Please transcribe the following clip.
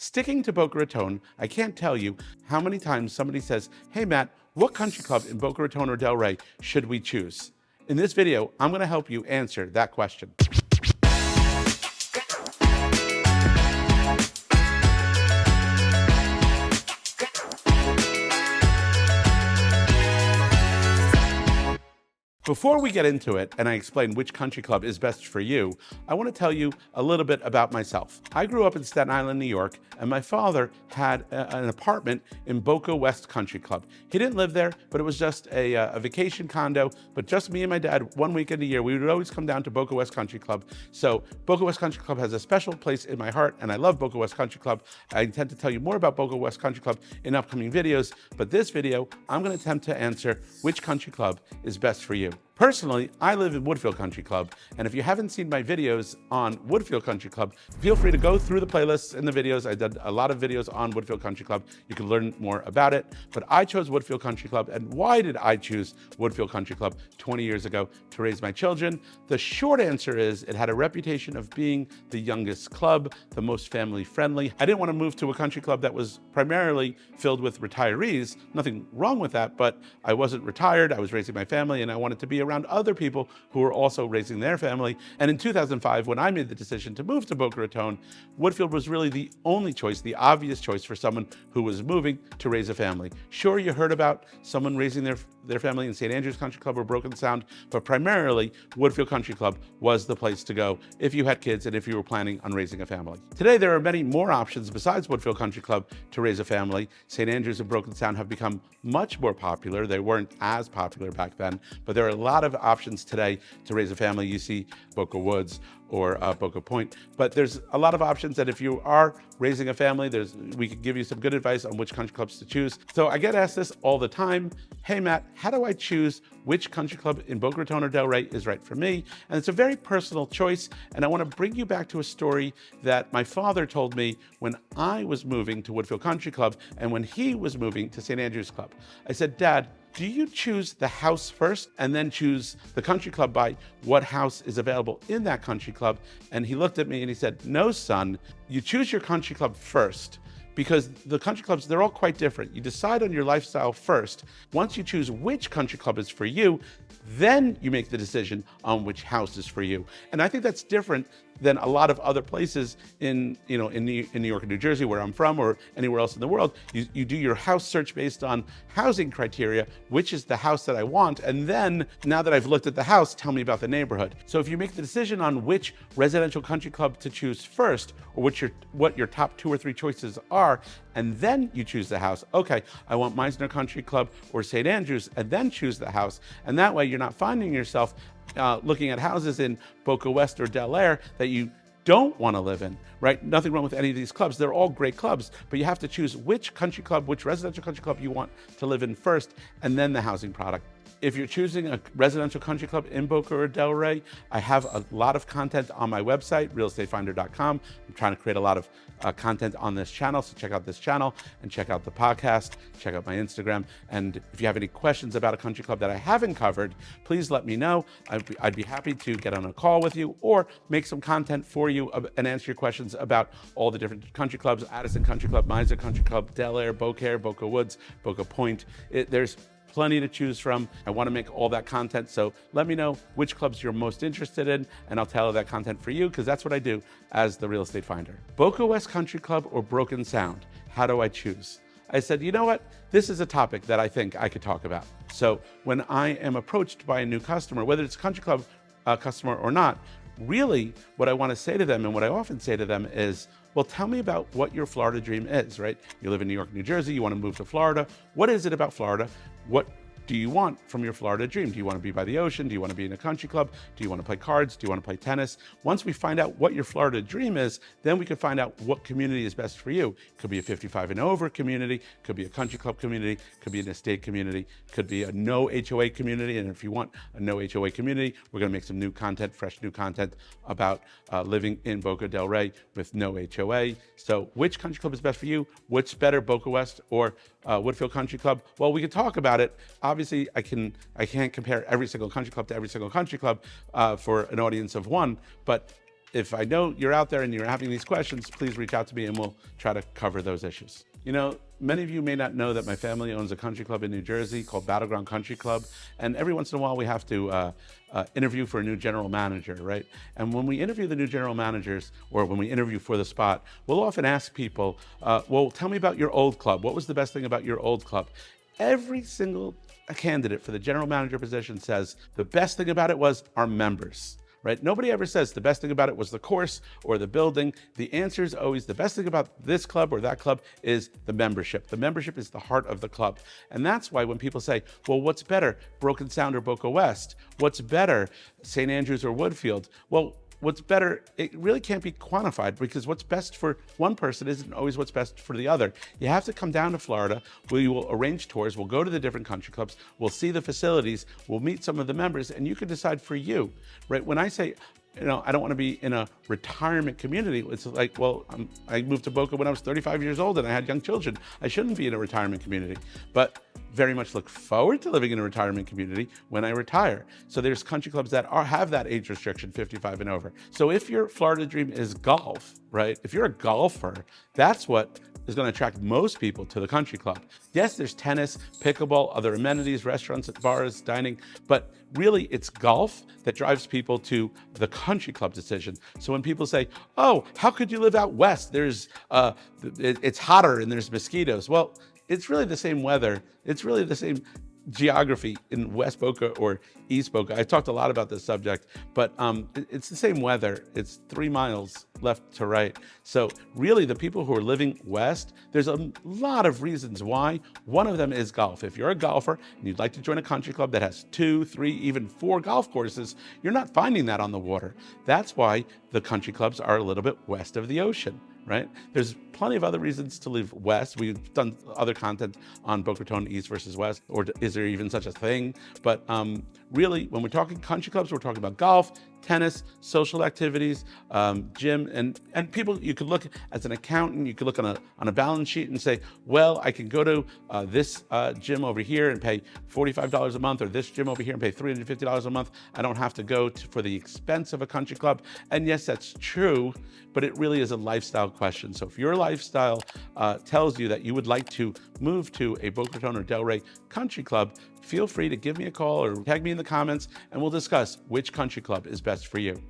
Sticking to Boca Raton, I can't tell you how many times somebody says, "Hey Matt, what country club in Boca Raton or Delray should we choose?" In this video, I'm going to help you answer that question. Before we get into it and I explain which country club is best for you, I want to tell you a little bit about myself. I grew up in Staten Island, New York, and my father had an apartment in Boca West Country Club. He didn't live there, but it was just a vacation condo, but just me and my dad, one weekend a year, we would always come down to Boca West Country Club. So Boca West Country Club has a special place in my heart, and I love Boca West Country Club. I intend to tell you more about Boca West Country Club in upcoming videos, but this video, I'm going to attempt to answer which country club is best for you. Personally, I live in Woodfield Country Club, and if you haven't seen my videos on Woodfield Country Club, feel free to go through the playlists and the videos. I did a lot of videos on Woodfield Country Club. You can learn more about it, but I chose Woodfield Country Club. And why did I choose Woodfield Country Club 20 years ago to raise my children? The short answer is it had a reputation of being the youngest club, the most family friendly. I didn't want to move to a country club that was primarily filled with retirees. Nothing wrong with that, but I wasn't retired. I was raising my family, and I wanted to be around other people who were also raising their family. And in 2005, when I made the decision to move to Boca Raton, Woodfield was really the only choice, the obvious choice for someone who was moving to raise a family. Sure, you heard about someone raising their family in St. Andrews Country Club or Broken Sound, but primarily Woodfield Country Club was the place to go if you had kids and if you were planning on raising a family. Today, there are many more options besides Woodfield Country Club to raise a family. St. Andrews and Broken Sound have become much more popular. They weren't as popular back then, but there are a lot of options today to raise a family. You see Boca Woods or Boca Point, but there's a lot of options. And if you are raising a family, we could give you some good advice on which country clubs to choose. So I get asked this all the time. Hey Matt, how do I choose which country club in Boca Raton or Delray is right for me? And it's a very personal choice. And I want to bring you back to a story that my father told me when I was moving to Woodfield Country Club and when he was moving to St. Andrews Club. I said, "Dad, do you choose the house first and then choose the country club by what house is available in that country club?" And he looked at me and he said, "No, son, you choose your country club first, because the country clubs, they're all quite different. You decide on your lifestyle first. Once you choose which country club is for you, then you make the decision on which house is for you." And I think that's different than a lot of other places in New York and New Jersey, where I'm from, or anywhere else in the world. You do your house search based on housing criteria, which is the house that I want, and then now that I've looked at the house, tell me about the neighborhood. So if you make the decision on which residential country club to choose first, or what your top 2 or 3 choices are, and then you choose the house. Okay, I want Meisner Country Club or St. Andrews, and then choose the house. And that way you're not finding yourself looking at houses in Boca West or Delray that you don't want to live in, right? Nothing wrong with any of these clubs. They're all great clubs, but you have to choose which country club, which residential country club you want to live in first, and then the housing product. If you're choosing a residential country club in Boca or Delray, I have a lot of content on my website, realestatefinder.com. I'm trying to create a lot of content on this channel, so check out this channel and check out the podcast, check out my Instagram. And if you have any questions about a country club that I haven't covered, please let me know. I'd be happy to get on a call with you or make some content for you and answer your questions about all the different country clubs: Addison Country Club, Meisner Country Club, Delray, Boca Woods, Boca Point. There's plenty to choose from. I want to make all that content, so let me know which clubs you're most interested in, and I'll tailor that content for you, because that's what I do as the Real Estate Finder. Boca West Country Club or Broken Sound? How do I choose? I said, you know what? This is a topic that I think I could talk about. So when I am approached by a new customer, whether it's a country club customer or not, really what I want to say to them, and what I often say to them, is, well, tell me about what your Florida dream is, right? You live in New York, New Jersey, you want to move to Florida. What is it about Florida? What do you want from your Florida dream? Do you want to be by the ocean? Do you want to be in a country club? Do you want to play cards? Do you want to play tennis? Once we find out what your Florida dream is, then we can find out what community is best for you. Could be a 55 and over community, could be a country club community, could be an estate community, could be a no HOA community. And if you want a no HOA community, we're going to make some new content, fresh new content about living in Boca Delray with no HOA. So which country club is best for you? Which's better, Boca West or Woodfield Country Club? Well, we could talk about it. Obviously, I can't compare every single country club to every single country club for an audience of one, but if I know you're out there and you're having these questions, please reach out to me and we'll try to cover those issues. You know, many of you may not know that my family owns a country club in New Jersey called Battleground Country Club. And every once in a while we have to interview for a new general manager, right? And when we interview the new general managers, or when we interview for the spot, we'll often ask people, well, tell me about your old club. What was the best thing about your old club? Every single candidate for the general manager position says the best thing about it was our members. Right? Nobody ever says the best thing about it was the course or the building. The answer is always the best thing about this club or that club is the membership. The membership is the heart of the club. And that's why when people say, well, what's better, Broken Sound or Boca West? What's better, St. Andrews or Woodfield? Well, what's better, it really can't be quantified, because what's best for one person isn't always what's best for the other. You have to come down to Florida. We will arrange tours. We'll go to the different country clubs. We'll see the facilities. We'll meet some of the members, and you can decide for you, right? When I say, you know, I don't want to be in a retirement community, it's like, well, I moved to Boca when I was 35 years old and I had young children. I shouldn't be in a retirement community, but very much look forward to living in a retirement community when I retire. So there's country clubs that have that age restriction, 55 and over. So if your Florida dream is golf, right? If you're a golfer, that's what is going to attract most people to the country club. Yes, there's tennis, pickleball, other amenities, restaurants, bars, dining, but really it's golf that drives people to the country club decision. So when people say, oh, how could you live out west? There's, it's hotter and there's mosquitoes. Well, it's really the same weather. It's really the same geography in West Boca or East Boca. I talked a lot about this subject, but it's the same weather. It's 3 miles left to right. So really the people who are living west, there's a lot of reasons why. One of them is golf. If you're a golfer and you'd like to join a country club that has 2, 3, even 4 golf courses, you're not finding that on the water. That's why the country clubs are a little bit west of the ocean. Right? There's plenty of other reasons to live west. We've done other content on Boca Raton East versus West, or is there even such a thing? But really, when we're talking country clubs, we're talking about golf, tennis, social activities, gym, and people. You could look as an accountant. You could look on a balance sheet and say, well, I can go to this gym over here and pay $45 a month, or this gym over here and pay $350 a month. I don't have to go for the expense of a country club. And yes, that's true, but it really is a lifestyle question. So if your lifestyle tells you that you would like to move to a Boca Raton or Delray country club, feel free to give me a call or tag me in the comments, and we'll discuss which country club is best for you.